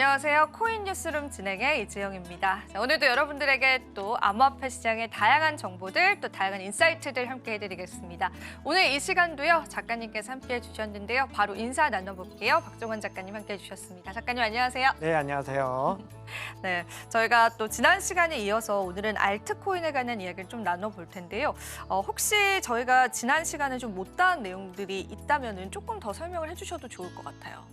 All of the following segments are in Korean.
안녕하세요. 코인 뉴스룸 진행의 이지영입니다. 자, 오늘도 여러분들에게 또 암호화폐 시장의 다양한 정보들, 또 다양한 인사이트들 함께 해드리겠습니다. 오늘 이 시간도요, 작가님께서 함께 해주셨는데요. 바로 인사 나눠볼게요. 박종원 작가님 함께 해주셨습니다. 작가님 안녕하세요. 네, 안녕하세요. 네, 저희가 또 지난 시간에 이어서 오늘은 알트코인에 관한 이야기를 좀 나눠볼 텐데요. 혹시 저희가 지난 시간에 좀 못다한 내용들이 있다면 조금 더 설명을 해주셔도 좋을 것 같아요.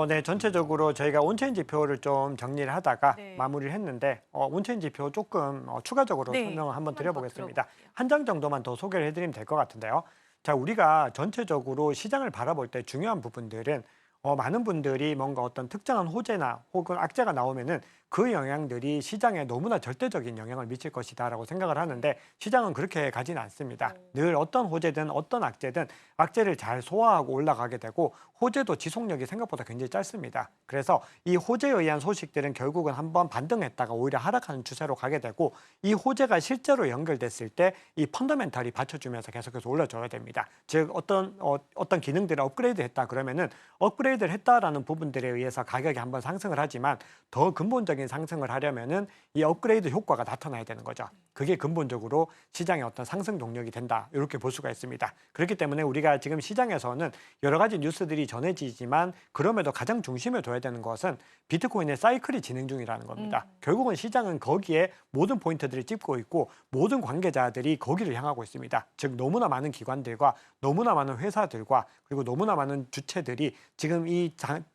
네, 전체적으로 저희가 온체인 지표를 좀 정리를 하다가 네. 마무리를 했는데 온체인 지표 조금 추가적으로 네, 설명을 한번 드려보겠습니다. 들어볼게요. 한 장 정도만 더 소개를 해드리면 될 것 같은데요. 자, 우리가 전체적으로 시장을 바라볼 때 중요한 부분들은 많은 분들이 뭔가 어떤 특정한 호재나 혹은 악재가 나오면은 그 영향들이 시장에 너무나 절대적인 영향을 미칠 것이다라고 생각을 하는데 시장은 그렇게 가지는 않습니다. 늘 어떤 호재든 어떤 악재든 악재를 잘 소화하고 올라가게 되고 호재도 지속력이 생각보다 굉장히 짧습니다. 그래서 이 호재에 의한 소식들은 결국은 한번 반등했다가 오히려 하락하는 추세로 가게 되고 이 호재가 실제로 연결됐을 때 이 펀더멘탈이 받쳐주면서 계속해서 올려줘야 됩니다. 즉 어떤 기능들을 업그레이드했다 그러면은 업그레이드를 했다라는 부분들에 의해서 가격이 한번 상승을 하지만 더 근본적인 상승을 하려면은 이 업그레이드 효과가 나타나야 되는 거죠. 그게 근본적으로 시장의 어떤 상승 동력이 된다. 이렇게 볼 수가 있습니다. 그렇기 때문에 우리가 지금 시장에서는 여러 가지 뉴스들이 전해지지만 그럼에도 가장 중심에 둬야 되는 것은 비트코인의 사이클이 진행 중이라는 겁니다. 결국은 시장은 거기에 모든 포인트들을 찝고 있고 모든 관계자들이 거기를 향하고 있습니다. 즉 너무나 많은 기관들과 너무나 많은 회사들과 그리고 너무나 많은 주체들이 지금 이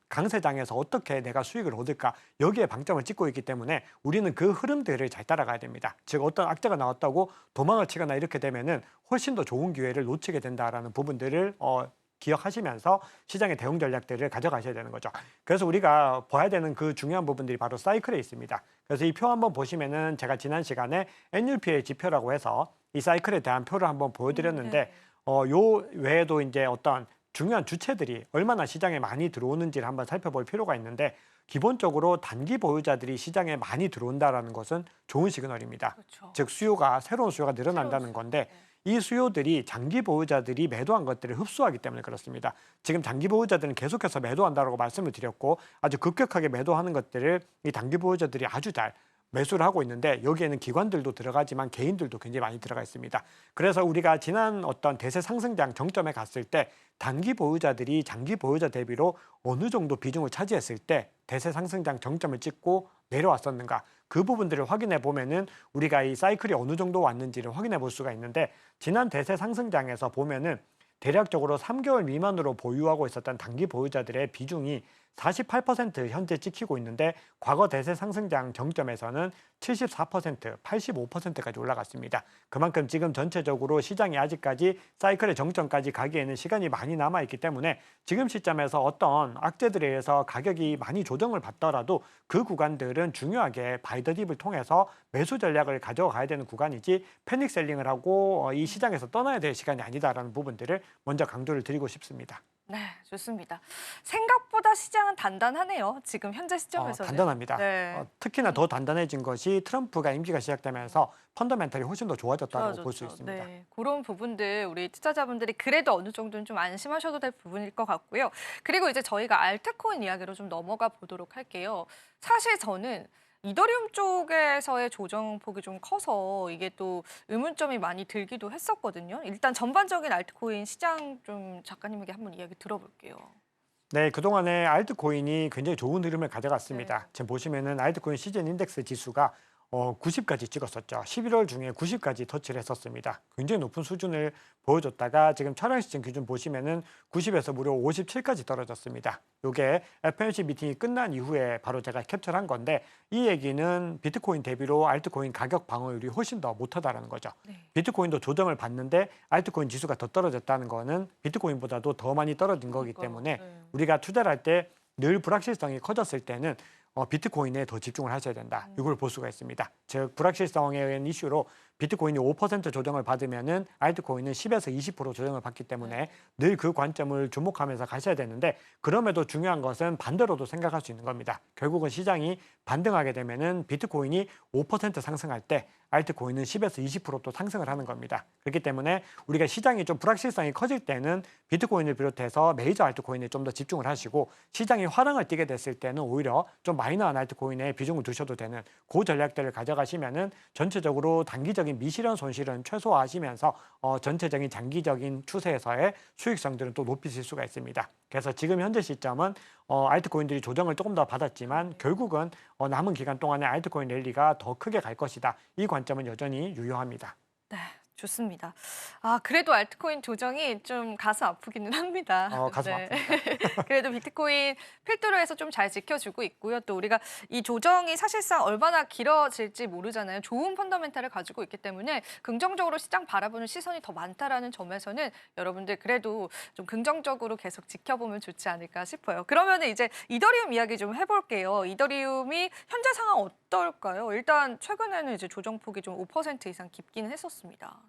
강세장에서 어떻게 내가 수익을 얻을까 여기에 방점을 찍고 있기 때문에 우리는 그 흐름들을 잘 따라가야 됩니다. 즉 어떤 악재가 나왔다고 도망을 치거나 이렇게 되면은 훨씬 더 좋은 기회를 놓치게 된다라는 부분들을 기억하시면서 시장의 대응 전략들을 가져가셔야 되는 거죠. 그래서 우리가 봐야 되는 그 중요한 부분들이 바로 사이클에 있습니다. 그래서 이 표 한번 보시면은 제가 지난 시간에 NUP의 지표라고 해서 이 사이클에 대한 표를 한번 보여드렸는데 요 외에도 이제 어떤 중요한 주체들이 얼마나 시장에 많이 들어오는지를 한번 살펴볼 필요가 있는데 기본적으로 단기 보유자들이 시장에 많이 들어온다는 것은 좋은 시그널입니다. 그렇죠. 즉 새로운 수요가 늘어난다는 건데 이 수요들이 장기 보유자들이 매도한 것들을 흡수하기 때문에 그렇습니다. 지금 장기 보유자들은 계속해서 매도한다고 말씀을 드렸고 아주 급격하게 매도하는 것들을 이 단기 보유자들이 아주 잘 매수를 하고 있는데 여기에는 기관들도 들어가지만 개인들도 굉장히 많이 들어가 있습니다. 그래서 우리가 지난 어떤 대세 상승장 정점에 갔을 때 단기 보유자들이 장기 보유자 대비로 어느 정도 비중을 차지했을 때 대세 상승장 정점을 찍고 내려왔었는가 그 부분들을 확인해 보면은 우리가 이 사이클이 어느 정도 왔는지를 확인해 볼 수가 있는데 지난 대세 상승장에서 보면은 대략적으로 3개월 미만으로 보유하고 있었던 단기 보유자들의 비중이 48% 현재 찍히고 있는데 과거 대세 상승장 정점에서는 74%, 85%까지 올라갔습니다. 그만큼 지금 전체적으로 시장이 아직까지 사이클의 정점까지 가기에는 시간이 많이 남아있기 때문에 지금 시점에서 어떤 악재들에 의해서 가격이 많이 조정을 받더라도 그 구간들은 중요하게 바이 더 딥을 통해서 매수 전략을 가져가야 되는 구간이지 패닉 셀링을 하고 이 시장에서 떠나야 될 시간이 아니다라는 부분들을 먼저 강조를 드리고 싶습니다. 네, 좋습니다. 생각보다 시장은 단단하네요. 지금 현재 시점에서는. 단단합니다. 네. 특히나 더 단단해진 것이 트럼프가 임기가 시작되면서 펀더멘탈이 훨씬 더 좋아졌다고 볼 수 있습니다. 네, 그런 부분들 우리 투자자분들이 그래도 어느 정도는 좀 안심하셔도 될 부분일 것 같고요. 그리고 이제 저희가 알트코인 이야기로 좀 넘어가 보도록 할게요. 사실 저는 이더리움 쪽에서의 조정폭이 좀 커서 이게 또 의문점이 많이 들기도 했었거든요. 일단 전반적인 알트코인 시장 좀 작가님에게 한번 이야기 들어볼게요. 네, 그동안에 알트코인이 굉장히 좋은 흐름을 가져갔습니다. 네. 지금 보시면은 알트코인 시즌 인덱스 지수가 90까지 찍었었죠. 11월 중에 90까지 터치를 했었습니다. 굉장히 높은 수준을 보여줬다가 지금 차량 시점 기준 보시면은 90에서 무려 57까지 떨어졌습니다. 이게 FOMC 미팅이 끝난 이후에 바로 제가 캡처한 건데 이 얘기는 비트코인 대비로 알트코인 가격 방어율이 훨씬 더 못하다라는 거죠. 네. 비트코인도 조정을 받는데 알트코인 지수가 더 떨어졌다는 거는 비트코인보다도 더 많이 떨어진 거기 때문에 네. 우리가 투자를 할 때 늘 불확실성이 커졌을 때는 비트코인에 더 집중을 하셔야 된다. 이걸 볼 수가 있습니다. 즉 불확실성에 의한 이슈로 비트코인이 5% 조정을 받으면은 알트코인은 10에서 20% 조정을 받기 때문에 늘 그 관점을 주목하면서 가셔야 되는데 그럼에도 중요한 것은 반대로도 생각할 수 있는 겁니다. 결국은 시장이 반등하게 되면은 비트코인이 5% 상승할 때 알트코인은 10에서 20%또 상승을 하는 겁니다. 그렇기 때문에 우리가 시장이 좀 불확실성이 커질 때는 비트코인을 비롯해서 메이저 알트코인에 좀 더 집중을 하시고 시장이 화랑을 띠게 됐을 때는 오히려 좀 마이너한 알트코인에 비중을 두셔도 되는 그 전략들을 가져가시면은 전체적으로 단기적인 미실현 손실은 최소화하시면서 전체적인 장기적인 추세에서의 수익성들은 또 높이실 수가 있습니다. 그래서 지금 현재 시점은 알트코인들이 조정을 조금 더 받았지만 결국은 남은 기간 동안에 알트코인 랠리가 더 크게 갈 것이다. 이 관점은 여전히 유효합니다. 네, 좋습니다. 아, 그래도 알트코인 조정이 좀 가슴 아프기는 합니다. 가슴 네. 아픕니다. 그래도 비트코인 필두로 해서 좀 잘 지켜주고 있고요. 또 우리가 이 조정이 사실상 얼마나 길어질지 모르잖아요. 좋은 펀더멘탈을 가지고 있기 때문에 긍정적으로 시장 바라보는 시선이 더 많다라는 점에서는 여러분들 그래도 좀 긍정적으로 계속 지켜보면 좋지 않을까 싶어요. 그러면 이제 이더리움 이야기 좀 해볼게요. 이더리움이 현재 상황 어떨까요? 일단 최근에는 이제 조정폭이 좀 5% 이상 깊기는 했었습니다.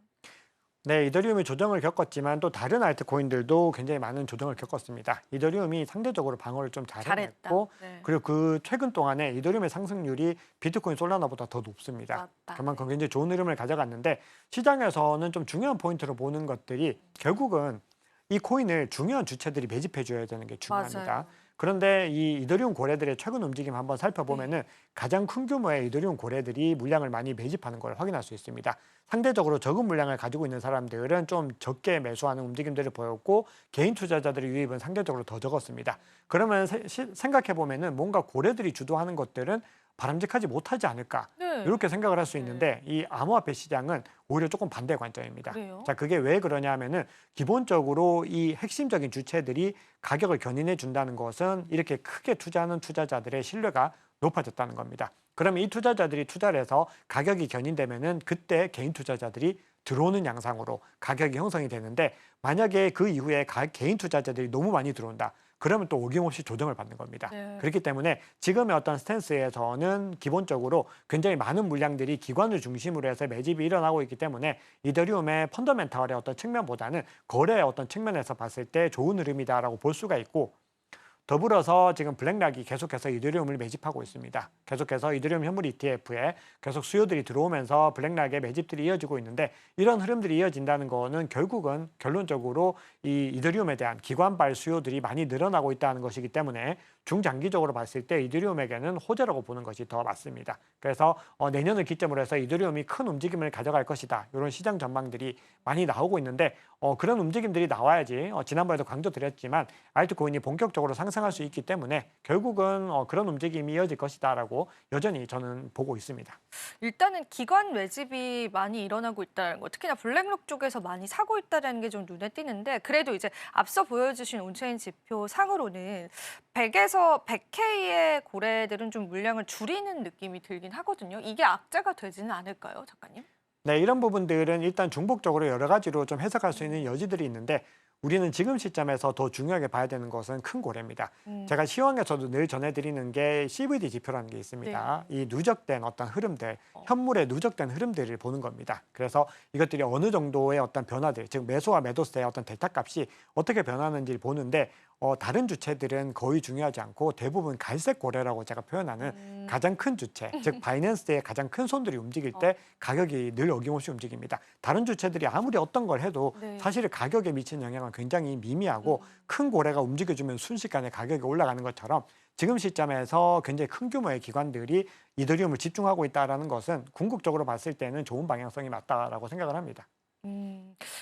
네, 이더리움이 조정을 겪었지만 또 다른 알트코인들도 굉장히 많은 조정을 겪었습니다. 이더리움이 상대적으로 방어를 좀 잘했다. 잘해냈고 네. 그리고 그 최근 동안에 이더리움의 상승률이 비트코인 솔라나보다 더 높습니다. 맞다. 그만큼 굉장히 좋은 흐름을 가져갔는데 시장에서는 좀 중요한 포인트로 보는 것들이 결국은 이 코인을 중요한 주체들이 매집해 줘야 되는 게 중요합니다. 맞아요. 그런데 이 이더리움 고래들의 최근 움직임 한번 살펴보면은 가장 큰 규모의 이더리움 고래들이 물량을 많이 매집하는 걸 확인할 수 있습니다. 상대적으로 적은 물량을 가지고 있는 사람들은 좀 적게 매수하는 움직임들을 보였고 개인 투자자들의 유입은 상대적으로 더 적었습니다. 그러면 생각해 보면은 뭔가 고래들이 주도하는 것들은 바람직하지 못하지 않을까 네. 이렇게 생각을 할 수 있는데 이 암호화폐 시장은 오히려 조금 반대 관점입니다. 그래요? 자, 그게 왜 그러냐 하면은 기본적으로 이 핵심적인 주체들이 가격을 견인해 준다는 것은 이렇게 크게 투자하는 투자자들의 신뢰가 높아졌다는 겁니다. 그러면 이 투자자들이 투자를 해서 가격이 견인되면은 그때 개인 투자자들이 들어오는 양상으로 가격이 형성이 되는데 만약에 그 이후에 개인 투자자들이 너무 많이 들어온다. 그러면 또 어김없이 조정을 받는 겁니다. 네. 그렇기 때문에 지금의 어떤 스탠스에서는 기본적으로 굉장히 많은 물량들이 기관을 중심으로 해서 매집이 일어나고 있기 때문에 이더리움의 펀더멘탈의 어떤 측면보다는 거래의 어떤 측면에서 봤을 때 좋은 흐름이다라고 볼 수가 있고 더불어서 지금 블랙락이 계속해서 이더리움을 매집하고 있습니다. 계속해서 이더리움 현물 ETF에 계속 수요들이 들어오면서 블랙락의 매집들이 이어지고 있는데 이런 흐름들이 이어진다는 거는 결국은 결론적으로 이 이더리움에 대한 기관발 수요들이 많이 늘어나고 있다는 것이기 때문에 중장기적으로 봤을 때 이더리움에게는 호재라고 보는 것이 더 맞습니다. 그래서 내년을 기점으로 해서 이더리움이 큰 움직임을 가져갈 것이다. 이런 시장 전망들이 많이 나오고 있는데 그런 움직임들이 나와야지 지난번에도 강조드렸지만 알트코인이 본격적으로 상승할 수 있기 때문에 결국은 그런 움직임이 이어질 것이다라고 여전히 저는 보고 있습니다. 일단은 기관 매집이 많이 일어나고 있다는 거, 특히나 블랙록 쪽에서 많이 사고 있다는 게 좀 눈에 띄는데 그래도 이제 앞서 보여주신 온체인 지표 상으로는 100에서 100K의 고래들은 좀 물량을 줄이는 느낌이 들긴 하거든요. 이게 악재가 되지는 않을까요, 작가님? 네, 이런 부분들은 일단 중복적으로 여러 가지로 좀 해석할 수 있는 여지들이 있는데 우리는 지금 시점에서 더 중요하게 봐야 되는 것은 큰 고래입니다. 제가 시황에서도 늘 전해드리는 게 CVD 지표라는 게 있습니다. 이 누적된 어떤 흐름들, 현물의 누적된 흐름들을 보는 겁니다. 그래서 이것들이 어느 정도의 어떤 변화들, 즉 매수와 매도세의 어떤 델타값이 어떻게 변하는지를 보는데 다른 주체들은 거의 중요하지 않고 대부분 갈색 고래라고 제가 표현하는 가장 큰 주체, 즉 바이낸스의 가장 큰 손들이 움직일 때 가격이 늘 어김없이 움직입니다. 다른 주체들이 아무리 어떤 걸 해도 네. 사실 가격에 미치는 영향은 굉장히 미미하고 큰 고래가 움직여주면 순식간에 가격이 올라가는 것처럼 지금 시점에서 굉장히 큰 규모의 기관들이 이더리움을 집중하고 있다는 것은 궁극적으로 봤을 때는 좋은 방향성이 맞다라고 생각을 합니다.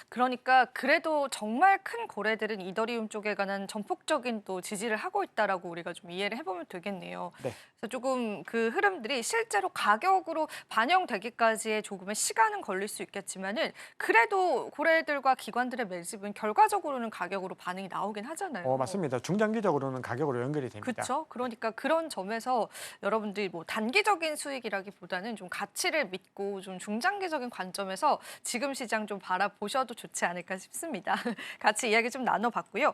그러니까 그래도 정말 큰 고래들은 이더리움 쪽에 관한 전폭적인 또 지지를 하고 있다라고 우리가 좀 이해를 해보면 되겠네요. 네. 그래서 조금 그 흐름들이 실제로 가격으로 반영되기까지의 조금의 시간은 걸릴 수 있겠지만은 그래도 고래들과 기관들의 매집은 결과적으로는 가격으로 반응이 나오긴 하잖아요. 맞습니다. 중장기적으로는 가격으로 연결이 됩니다. 그렇죠. 그러니까 그런 점에서 여러분들이 뭐 단기적인 수익이라기보다는 좀 가치를 믿고 좀 중장기적인 관점에서 지금 시장 좀 좀 바라보셔도 좋지 않을까 싶습니다. 같이 이야기 좀 나눠봤고요.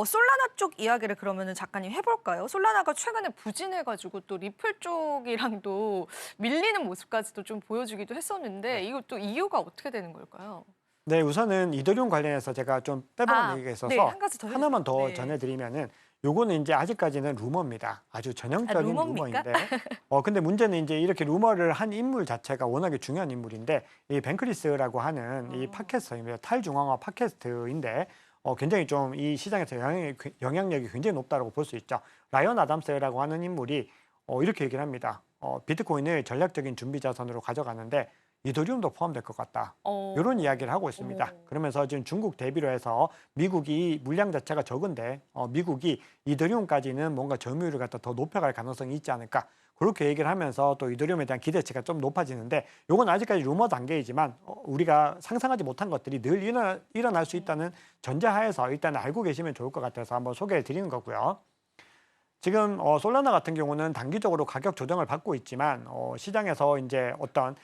솔라나 쪽 이야기를 그러면은 작가님 해볼까요? 솔라나가 최근에 부진해가지고 또 리플 쪽이랑도 밀리는 모습까지도 좀 보여주기도 했었는데 이것도 이유가 어떻게 되는 걸까요? 네, 우선은 이더리움 관련해서 제가 좀 빼먹은 얘기가 있어서 네, 한 가지 더 하나만 더 해주세요. 네. 전해드리면은 요거는 이제 아직까지는 루머입니다. 아주 전형적인 루머입니까? 루머인데, 근데 문제는 이제 이렇게 루머를 한 인물 자체가 워낙에 중요한 인물인데, 이 벤크리스라고 하는 이 팟캐스터입니다. 탈중앙화 팟캐스트인데, 굉장히 좀 이 시장에서 영향력이 굉장히 높다고 볼 수 있죠. 라이언 아담스라고 하는 인물이 이렇게 얘기를 합니다. 비트코인을 전략적인 준비 자산으로 가져가는데 이더리움도 포함될 것 같다. 이런 이야기를 하고 있습니다. 어머. 그러면서 지금 중국 대비로 해서 미국이 물량 자체가 적은데 미국이 이더리움까지는 뭔가 점유율을 갖다 더 높여갈 가능성이 있지 않을까. 그렇게 얘기를 하면서 또 이더리움에 대한 기대치가 좀 높아지는데 이건 아직까지 루머 단계이지만 우리가 상상하지 못한 것들이 늘 일어날 수 있다는 전제하에서 일단 알고 계시면 좋을 것 같아서 한번 소개해 드리는 거고요. 지금 솔라나 같은 경우는 단기적으로 가격 조정을 받고 있지만 시장에서 이제 어떤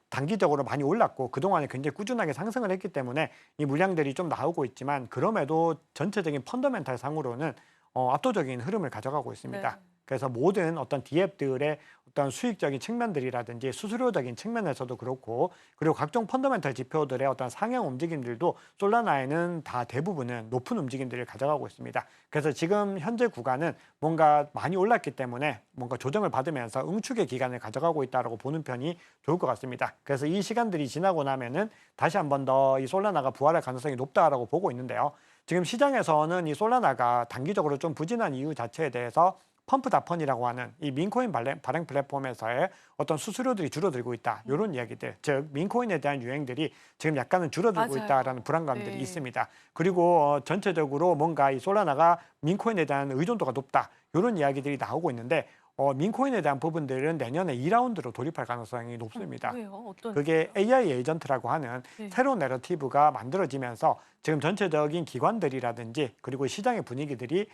단기적으로 많이 올랐고 그동안에 굉장히 꾸준하게 상승을 했기 때문에 이 물량들이 좀 나오고 있지만 그럼에도 전체적인 펀더멘탈 상으로는 압도적인 흐름을 가져가고 있습니다. 네. 그래서 모든 어떤 디앱들의 어떤 수익적인 측면들이라든지 수수료적인 측면에서도 그렇고 그리고 각종 펀더멘탈 지표들의 어떤 상향 움직임들도 솔라나에는 다 대부분은 높은 움직임들을 가져가고 있습니다. 그래서 지금 현재 구간은 뭔가 많이 올랐기 때문에 뭔가 조정을 받으면서 응축의 기간을 가져가고 있다고 보는 편이 좋을 것 같습니다. 그래서 이 시간들이 지나고 나면은 다시 한 번 더 이 솔라나가 부활할 가능성이 높다라고 보고 있는데요. 지금 시장에서는 이 솔라나가 단기적으로 좀 부진한 이유 자체에 대해서 펌프다펀이라고 하는 이 민코인 발행 플랫폼에서의 어떤 수수료들이 줄어들고 있다. 이런 이야기들, 즉 민코인에 대한 유행들이 지금 약간은 줄어들고 맞아요. 있다라는 불안감들이 네. 있습니다. 그리고 전체적으로 뭔가 이 솔라나가 민코인에 대한 의존도가 높다. 이런 이야기들이 나오고 있는데 민코인에 대한 부분들은 내년에 2라운드로 돌입할 가능성이 높습니다. 왜요? 어떤 그게 AI 에이전트라고 하는 네. 새로운 내러티브가 만들어지면서 지금 전체적인 기관들이라든지 그리고 시장의 분위기들이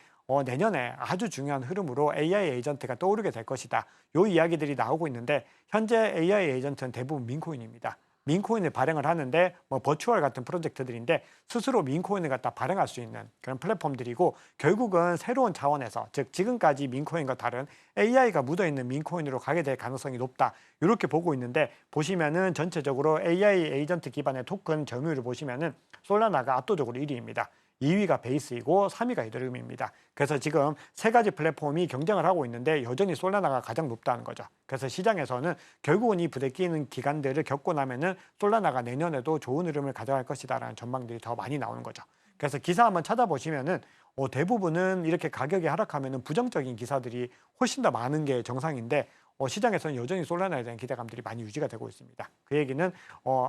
내년에 아주 중요한 흐름으로 AI 에이전트가 떠오르게 될 것이다. 요 이야기들이 나오고 있는데 현재 AI 에이전트는 대부분 민코인입니다. 민코인을 발행을 하는데 뭐 버추얼 같은 프로젝트들인데 스스로 민코인을 갖다 발행할 수 있는 그런 플랫폼들이고 결국은 새로운 차원에서 즉 지금까지 민코인과 다른 AI가 묻어있는 민코인으로 가게 될 가능성이 높다. 이렇게 보고 있는데 보시면은 전체적으로 AI 에이전트 기반의 토큰 점유율을 보시면은 솔라나가 압도적으로 1위입니다. 2위가 베이스이고 3위가 이더리움입니다. 그래서 지금 세 가지 플랫폼이 경쟁을 하고 있는데 여전히 솔라나가 가장 높다는 거죠. 그래서 시장에서는 결국은 이 부대끼는 기간들을 겪고 나면은 솔라나가 내년에도 좋은 흐름을 가져갈 것이다라는 전망들이 더 많이 나오는 거죠. 그래서 기사 한번 찾아보시면은 대부분은 이렇게 가격이 하락하면은 부정적인 기사들이 훨씬 더 많은 게 정상인데 시장에서는 여전히 솔라나에 대한 기대감들이 많이 유지가 되고 있습니다. 그 얘기는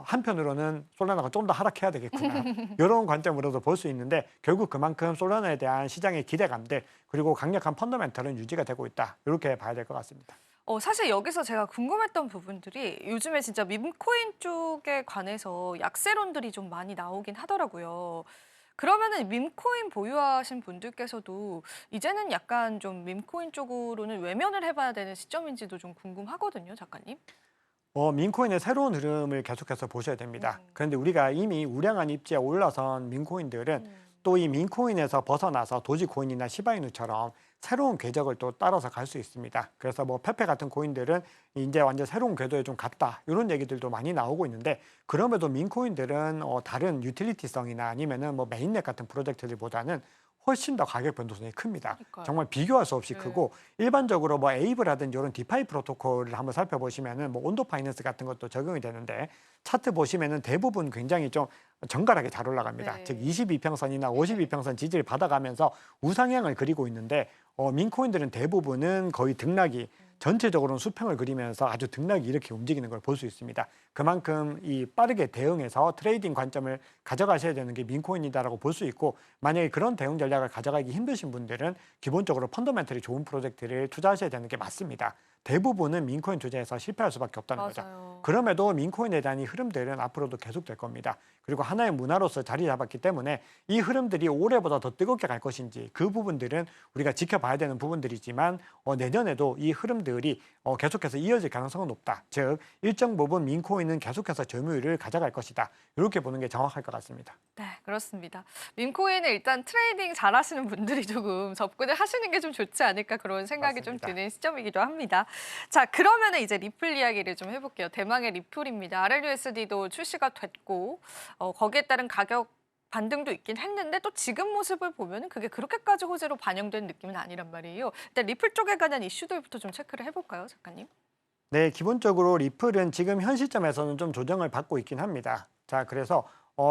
한편으로는 솔라나가 좀 더 하락해야 되겠구나 이런 관점으로도 볼 수 있는데 결국 그만큼 솔라나에 대한 시장의 기대감들 그리고 강력한 펀더멘털은 유지가 되고 있다 이렇게 봐야 될 것 같습니다. 사실 여기서 제가 궁금했던 부분들이 요즘에 진짜 밈코인 쪽에 관해서 약세론들이 좀 많이 나오긴 하더라고요. 그러면은 밈코인 보유하신 분들께서도 이제는 약간 좀 밈코인 쪽으로는 외면을 해봐야 되는 시점인지도 좀 궁금하거든요, 작가님. 민코인의 새로운 흐름을 계속해서 보셔야 됩니다. 그런데 우리가 이미 우량한 입지에 올라선 민코인들은 또 이 민코인에서 벗어나서 도지코인이나 시바이누처럼 새로운 궤적을 또 따라서 갈 수 있습니다. 그래서 뭐 페페 같은 코인들은 이제 완전 새로운 궤도에 좀 갔다 이런 얘기들도 많이 나오고 있는데 그럼에도 민코인들은 다른 유틸리티성이나 아니면은 뭐 메인넷 같은 프로젝트들보다는 훨씬 더 가격 변동성이 큽니다. 그러니까요. 정말 비교할 수 없이 네. 크고 일반적으로 뭐 에이브라든지 이런 디파이 프로토콜을 한번 살펴보시면은 뭐 온도 파이낸스 같은 것도 적용이 되는데 차트 보시면은 대부분 굉장히 좀 정갈하게 잘 올라갑니다. 네. 즉 22평선이나 52평선 지지를 받아가면서 우상향을 그리고 있는데 민코인들은 대부분은 거의 등락이 전체적으로는 수평을 그리면서 아주 등락이 이렇게 움직이는 걸 볼 수 있습니다. 그만큼 이 빠르게 대응해서 트레이딩 관점을 가져가셔야 되는 게 민코인이다라고 볼 수 있고 만약에 그런 대응 전략을 가져가기 힘드신 분들은 기본적으로 펀더멘털이 좋은 프로젝트를 투자하셔야 되는 게 맞습니다. 대부분은 민코인 투자에서 실패할 수밖에 없다는 거죠. 맞아요. 그럼에도 민코인에 대한 이 흐름들은 앞으로도 계속될 겁니다. 그리고 하나의 문화로서 자리 잡았기 때문에 이 흐름들이 올해보다 더 뜨겁게 갈 것인지 그 부분들은 우리가 지켜봐야 되는 부분들이지만 내년에도 이 흐름들이 계속해서 이어질 가능성은 높다. 즉 일정 부분 민코인은 계속해서 점유율을 가져갈 것이다. 이렇게 보는 게 정확할 것 같습니다. 네, 그렇습니다. 민코인을 일단 트레이딩 잘하시는 분들이 조금 접근을 하시는 게 좀 좋지 않을까 그런 생각이 맞습니다. 좀 드는 시점이기도 합니다. 자, 그러면 이제 리플 이야기를 좀 해볼게요. 대망의 리플입니다. RLUSD도 출시가 됐고 거기에 따른 가격 반등도 있긴 했는데 또 지금 모습을 보면 그게 그렇게까지 호재로 반영된 느낌은 아니란 말이에요. 일단 리플 쪽에 관한 이슈들부터 좀 체크를 해볼까요, 작가님? 네, 기본적으로 리플은 지금 현 시점에서는 좀 조정을 받고 있긴 합니다. 자, 그래서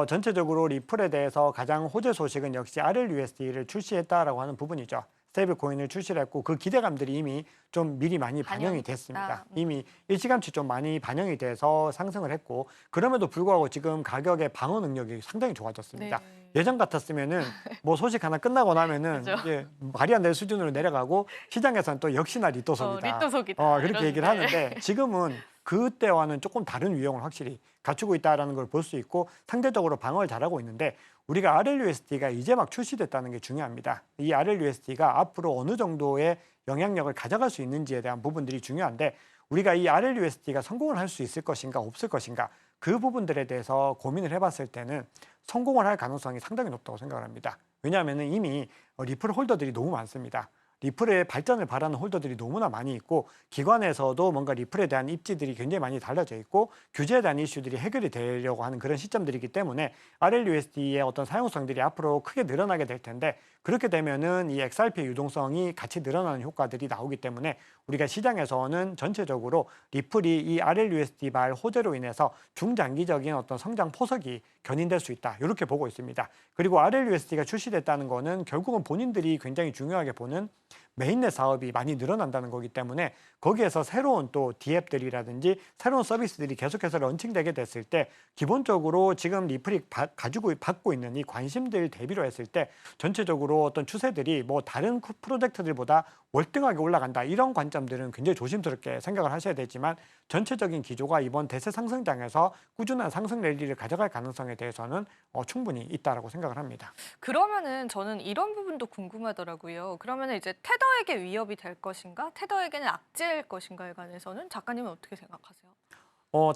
전체적으로 리플에 대해서 가장 호재 소식은 역시 RLUSD를 출시했다라고 하는 부분이죠. 스테이블 코인을 출시를 했고 그 기대감들이 이미 좀 미리 많이 반영이 반영이 됐습니다. 됐다. 이미 일찌감치 좀 많이 반영이 돼서 상승을 했고 그럼에도 불구하고 지금 가격의 방어 능력이 상당히 좋아졌습니다. 네. 예전 같았으면은 뭐 소식 하나 끝나고 나면은 그죠. 이제 말이 안 되는 수준으로 내려가고 시장에서는 또 역시나 리또속이다. 리또속이다. 그렇게 얘기를 이러는데. 하는데 지금은 그때와는 조금 다른 유형을 확실히 갖추고 있다는 걸 볼 수 있고 상대적으로 방어를 잘하고 있는데 우리가 RLUSD가 이제 막 출시됐다는 게 중요합니다. 이 RLUSD가 앞으로 어느 정도의 영향력을 가져갈 수 있는지에 대한 부분들이 중요한데 우리가 이 RLUSD가 성공을 할 수 있을 것인가 없을 것인가 그 부분들에 대해서 고민을 해봤을 때는 성공을 할 가능성이 상당히 높다고 생각을 합니다. 왜냐하면 이미 리플 홀더들이 너무 많습니다. 리플의 발전을 바라는 홀더들이 너무나 많이 있고 기관에서도 뭔가 리플에 대한 입지들이 굉장히 많이 달라져 있고 규제에 대한 이슈들이 해결이 되려고 하는 그런 시점들이기 때문에 RLUSD의 어떤 사용성들이 앞으로 크게 늘어나게 될 텐데 그렇게 되면은 이 XRP의 유동성이 같이 늘어나는 효과들이 나오기 때문에 우리가 시장에서는 전체적으로 리플이 이 RLUSD 발 호재로 인해서 중장기적인 어떤 성장 포석이 견인될 수 있다. 이렇게 보고 있습니다. 그리고 RLUSD가 출시됐다는 거는 결국은 본인들이 굉장히 중요하게 보는 메인넷 사업이 많이 늘어난다는 거기 때문에 거기에서 새로운 또 D앱들이라든지 새로운 서비스들이 계속해서 런칭되게 됐을 때 기본적으로 지금 리플이 가지고 받고 있는 이 관심들 대비로 했을 때 전체적으로 어떤 추세들이 뭐 다른 프로젝트들보다 월등하게 올라간다 이런 관점들은 굉장히 조심스럽게 생각을 하셔야 되지만 전체적인 기조가 이번 대세 상승장에서 꾸준한 상승 랠리를 가져갈 가능성에 대해서는 충분히 있다라고 생각을 합니다. 그러면은 저는 이런 부분도 궁금하더라고요. 그러면은 이제 테더에게 위협이 될 것인가, 테더에게는 악재일 것인가에 관해서는 작가님은 어떻게 생각하세요?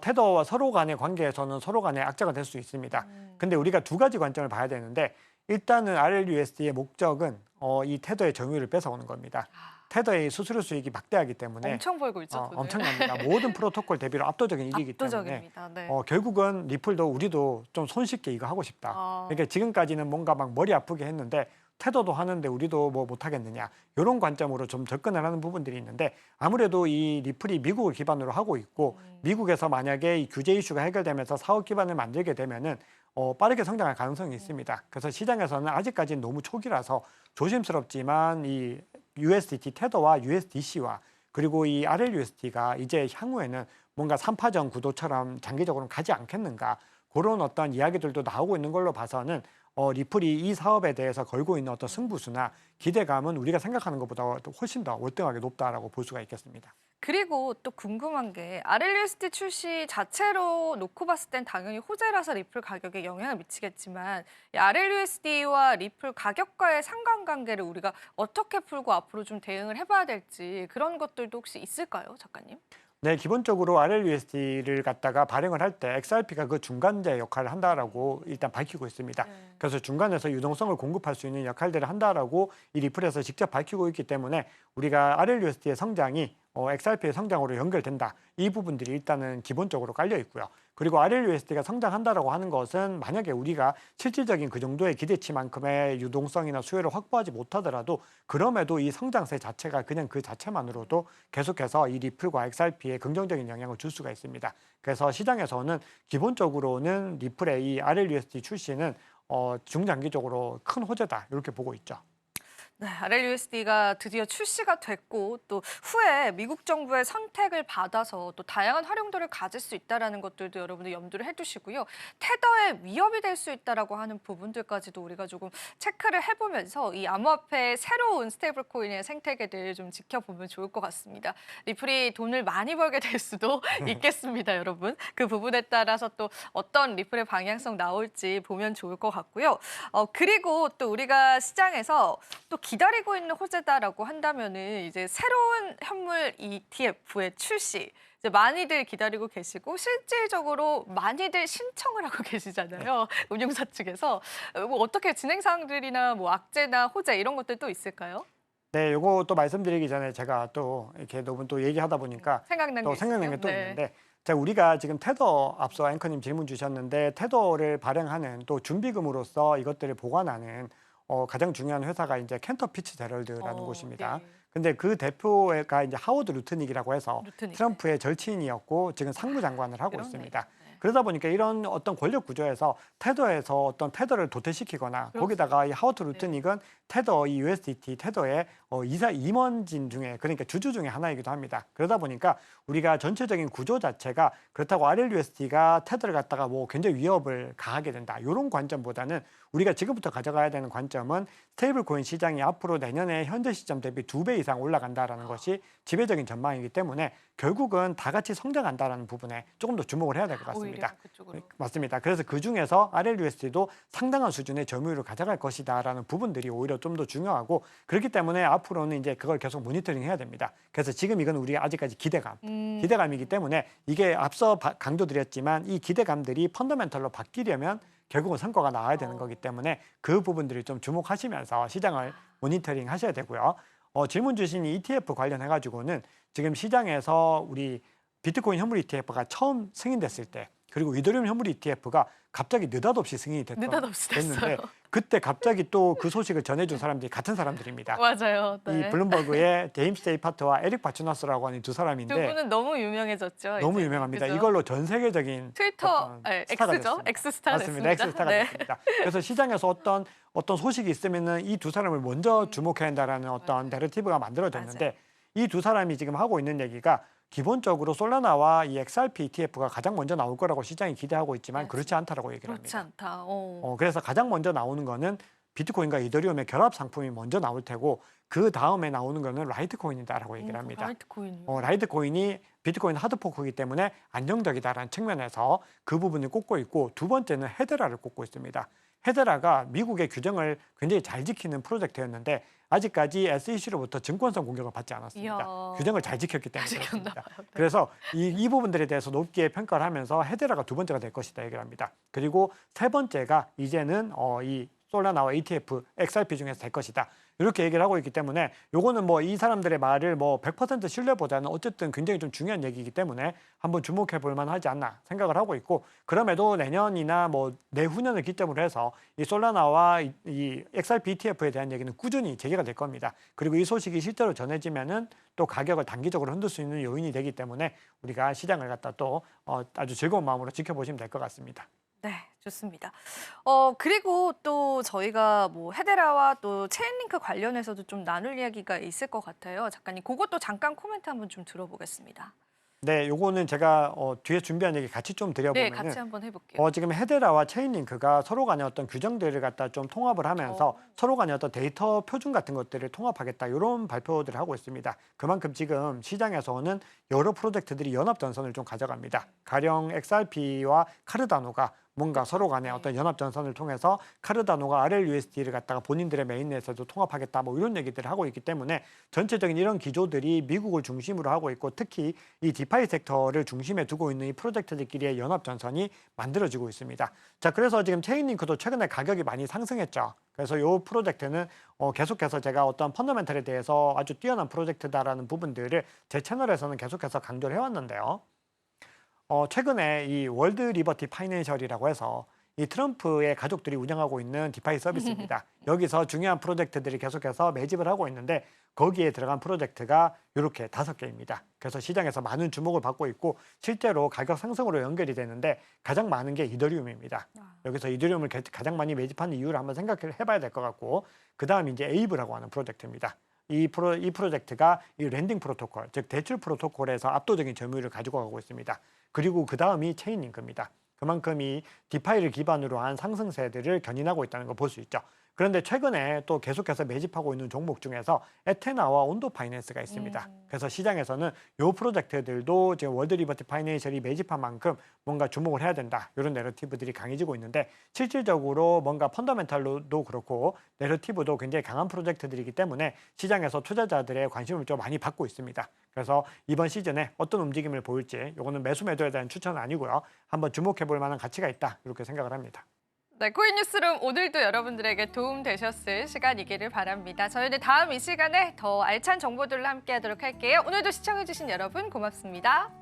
테더와 서로 간의 관계에서는 서로 간의 악재가 될 수 있습니다. 근데 우리가 두 가지 관점을 봐야 되는데 일단은 RLUSD의 목적은 이 테더의 점유율을 뺏어오는 겁니다. 테더의 수수료 수익이 막대하기 때문에 엄청 벌고 있죠, 돈을. 엄청납니다. 모든 프로토콜 대비로 압도적인 일이기 때문에 압도적입니다. 네. 결국은 리플도 우리도 좀 손쉽게 이거 하고 싶다. 아. 그러니까 지금까지는 뭔가 막 머리 아프게 했는데 테더도 하는데 우리도 뭐 못하겠느냐 이런 관점으로 좀 접근을 하는 부분들이 있는데 아무래도 이 리플이 미국을 기반으로 하고 있고 미국에서 만약에 이 규제 이슈가 해결되면서 사업 기반을 만들게 되면은 빠르게 성장할 가능성이 있습니다. 그래서 시장에서는 아직까지는 너무 초기라서 조심스럽지만 이 USDT 테더와 USDC와 그리고 이 RLUSD가 이제 향후에는 뭔가 3파전 구도처럼 장기적으로 가지 않겠는가 그런 어떤 이야기들도 나오고 있는 걸로 봐서는 리플이 이 사업에 대해서 걸고 있는 어떤 승부수나 기대감은 우리가 생각하는 것보다 훨씬 더 월등하게 높다라고 볼 수가 있겠습니다. 그리고 또 궁금한 게 RLUSD 출시 자체로 놓고 봤을 땐 당연히 호재라서 리플 가격에 영향을 미치겠지만 이 RLUSD와 리플 가격과의 상관관계를 우리가 어떻게 풀고 앞으로 좀 대응을 해봐야 될지 그런 것들도 혹시 있을까요, 작가님? 네, 기본적으로 RLUSD를 갖다가 발행을 할 때 XRP가 그 중간재 역할을 한다라고 일단 밝히고 있습니다. 네. 그래서 중간에서 유동성을 공급할 수 있는 역할들을 한다라고 이 리플에서 직접 밝히고 있기 때문에 우리가 RLUSD의 성장이 XRP의 성장으로 연결된다. 이 부분들이 일단은 기본적으로 깔려 있고요. 그리고 RLUSD가 성장한다라고 하는 것은 만약에 우리가 실질적인 그 정도의 기대치만큼의 유동성이나 수요를 확보하지 못하더라도 그럼에도 이 성장세 자체가 그냥 그 자체만으로도 계속해서 이 리플과 XRP에 긍정적인 영향을 줄 수가 있습니다. 그래서 시장에서는 기본적으로는 리플의 이 RLUSD 출시는 중장기적으로 큰 호재다 이렇게 보고 있죠. 네, RLUSD가 드디어 출시가 됐고 또 후에 미국 정부의 선택을 받아서 또 다양한 활용도를 가질 수 있다는 것들도 여러분들 염두를 해두시고요. 테더의 위협이 될 수 있다라고 하는 부분들까지도 우리가 조금 체크를 해보면서 이 암호화폐의 새로운 스테이블 코인의 생태계를 좀 지켜보면 좋을 것 같습니다. 리플이 돈을 많이 벌게 될 수도 있겠습니다, 여러분. 그 부분에 따라서 또 어떤 리플의 방향성 나올지 보면 좋을 것 같고요. 그리고 또 우리가 시장에서 또 기다리고 있는 호재다라고 한다면은 이제 새로운 현물 ETF의 출시. 이제 많이들 기다리고 계시고 실질적으로 많이들 신청을 하고 계시잖아요. 운용사 측에서 뭐 어떻게 진행 사항들이나 뭐 악재나 호재 이런 것들도 있을까요? 네, 요거 또 말씀드리기 전에 제가 또 이렇게 너무 또 얘기하다 보니까 생각난 또 게 생각난 있으세요? 게 또 네. 있는데, 자, 우리가 지금 테더 앞서 앵커님 질문 주셨는데 테더를 발행하는 또 준비금으로서 이것들을 보관하는 가장 중요한 회사가 이제 캔터 피츠제럴드라는 곳입니다. 네. 근데 그 대표가 이제 하워드 루트닉이라고 해서 루트닉. 트럼프의 절친이었고 지금 상무장관을 하고 그렇네요. 있습니다. 네. 그러다 보니까 이런 어떤 권력 구조에서 테더에서 어떤 테더를 도태시키거나 거기다가 이 하워드 루트닉은 테더 이 USDT 테더의 임원진 중에, 그러니까 주주 중에 하나이기도 합니다. 그러다 보니까 우리가 전체적인 구조 자체가 그렇다고 RLUSD가 테더를 갖다가 뭐 굉장히 위협을 가하게 된다, 이런 관점보다는 우리가 지금부터 가져가야 되는 관점은 스테이블 코인 시장이 앞으로 내년에 현재 시점 대비 2배 이상 올라간다라는 것이 지배적인 전망이기 때문에 결국은 다 같이 성장한다라는 부분에 조금 더 주목을 해야 될 것 오히려 같습니다. 그쪽으로. 맞습니다. 그래서 그 중에서 RLUSD도 상당한 수준의 점유율을 가져갈 것이다라는 부분들이 오히려 좀 더 중요하고, 그렇기 때문에 앞으로는 이제 그걸 계속 모니터링 해야 됩니다. 그래서 지금 이건 우리가 아직까지 기대감이기 때문에 이게 앞서 강조드렸지만 이 기대감들이 펀더멘털로 바뀌려면 결국은 성과가 나와야 되는 거기 때문에 그 부분들을 좀 주목하시면서 시장을 모니터링 하셔야 되고요. 질문 주신 ETF 관련해 가지고는 지금 시장에서 우리 비트코인 현물 ETF가 처음 승인됐을 때, 그리고 이더리움 현물 ETF가 갑자기 느닷없이 승인이 느닷없이 됐는데 됐어요. 그때 갑자기 또 그 소식을 전해준 사람들이 같은 사람들입니다. 맞아요. 이 네. 블룸버그의 제임스 제이파트와 에릭 바추나스라고 하는 두 두 사람인데 분은 너무 유명해졌죠. 너무 이제는. 유명합니다. 그죠? 이걸로 전 세계적인 트위터 어떤 스타가 X죠? 됐습니다. X스타 맞습니다. 됐습니다. 엑스스타가 네. 됐습니다. 그래서 시장에서 어떤 소식이 있으면은 이 두 사람을 먼저 주목해야 한다라는 어떤 내러티브가 만들어졌는데, 이 두 사람이 지금 하고 있는 얘기가 기본적으로 솔라나와 이 XRP ETF가 가장 먼저 나올 거라고 시장이 기대하고 있지만 그렇지 않다라고 얘기를 그렇지 합니다. 않다. 그래서 가장 먼저 나오는 거는 비트코인과 이더리움의 결합 상품이 먼저 나올 테고, 그 다음에 나오는 거는 라이트코인이다라고 얘기를 합니다. 라이트코인이요. 라이트코인이 비트코인 하드포크이기 때문에 안정적이다라는 측면에서 그 부분을 꼽고 있고, 두 번째는 헤데라를 꼽고 있습니다. 헤데라가 미국의 규정을 굉장히 잘 지키는 프로젝트였는데 아직까지 SEC로부터 증권성 공격을 받지 않았습니다. 이야. 규정을 잘 지켰기 때문에 잘 지켰나 그렇습니다. 봐요. 네. 그래서 이 부분들에 대해서 높게 평가를 하면서 헤데라가 두 번째가 될 것이다 얘기를 합니다. 그리고 세 번째가 이제는 이 솔라나와 ETF, XRP 중에서 될 것이다, 이렇게 얘기를 하고 있기 때문에 요거는 뭐 이 사람들의 말을 뭐 100% 신뢰보다는 어쨌든 굉장히 좀 중요한 얘기이기 때문에 한번 주목해 볼 만하지 않나 생각을 하고 있고, 그럼에도 내년이나 뭐 내후년을 기점으로 해서 이 솔라나와 이 XRP ETF에 대한 얘기는 꾸준히 재개가 될 겁니다. 그리고 이 소식이 실제로 전해지면은 또 가격을 단기적으로 흔들 수 있는 요인이 되기 때문에 우리가 시장을 갖다 또 아주 즐거운 마음으로 지켜보시면 될 것 같습니다. 네, 좋습니다. 그리고 또 저희가 뭐 헤데라와 또 체인링크 관련해서도 좀 나눌 이야기가 있을 것 같아요. 작가님, 그것도 잠깐 코멘트 한번 좀 들어보겠습니다. 네, 요거는 제가 뒤에 준비한 얘기 같이 좀 네, 드려보면은 같이 한번 해볼게요. 지금 헤데라와 체인링크가 서로 간의 어떤 규정들을 갖다 좀 통합을 하면서 서로 간의 어떤 데이터 표준 같은 것들을 통합하겠다, 이런 발표들을 하고 있습니다. 그만큼 지금 시장에서는 여러 프로젝트들이 연합 전선을 좀 가져갑니다. 가령 XRP와 카르다노가 뭔가 서로 간의 어떤 연합 전선을 통해서 카르다노가 RLUSD를 갖다가 본인들의 메인넷에도 통합하겠다, 뭐 이런 얘기들을 하고 있기 때문에 전체적인 이런 기조들이 미국을 중심으로 하고 있고, 특히 이 디파이 섹터를 중심에 두고 있는 이 프로젝트들끼리의 연합 전선이 만들어지고 있습니다. 자, 그래서 지금 체인링크도 최근에 가격이 많이 상승했죠. 그래서 이 프로젝트는 계속해서 제가 어떤 펀더멘털에 대해서 아주 뛰어난 프로젝트다라는 부분들을 제 채널에서는 계속해서 강조를 해왔는데요. 최근에 이 월드 리버티 파이낸셜이라고 해서 이 트럼프의 가족들이 운영하고 있는 디파이 서비스입니다. 여기서 중요한 프로젝트들이 계속해서 매집을 하고 있는데 거기에 들어간 프로젝트가 이렇게 5개입니다. 그래서 시장에서 많은 주목을 받고 있고 실제로 가격 상승으로 연결이 되는데 가장 많은 게 이더리움입니다. 여기서 이더리움을 가장 많이 매집하는 이유를 한번 생각해 봐야 될 것 같고 그다음 이제 에이브라고 하는 프로젝트입니다. 이 프로젝트가 이 랜딩 프로토콜, 즉 대출 프로토콜에서 압도적인 점유율을 가지고 가고 있습니다. 그리고 그 다음이 체인링크입니다. 그만큼 이 디파이를 기반으로 한 상승세들을 견인하고 있다는 걸 볼 수 있죠. 그런데 최근에 또 계속해서 매집하고 있는 종목 중에서 에테나와 온도 파이낸스가 있습니다. 그래서 시장에서는 이 프로젝트들도 지금 월드 리버티 파이낸셜이 매집한 만큼 뭔가 주목을 해야 된다. 이런 내러티브들이 강해지고 있는데 실질적으로 뭔가 펀더멘탈로도 그렇고 내러티브도 굉장히 강한 프로젝트들이기 때문에 시장에서 투자자들의 관심을 좀 많이 받고 있습니다. 그래서 이번 시즌에 어떤 움직임을 보일지 이거는 매수 매도에 대한 추천은 아니고요. 한번 주목해 볼 만한 가치가 있다. 이렇게 생각을 합니다. 네, 코인 뉴스룸 오늘도 여러분들에게 도움 되셨을 시간이기를 바랍니다. 저희는 다음 이 시간에 더 알찬 정보들로 함께하도록 할게요. 오늘도 시청해주신 여러분 고맙습니다.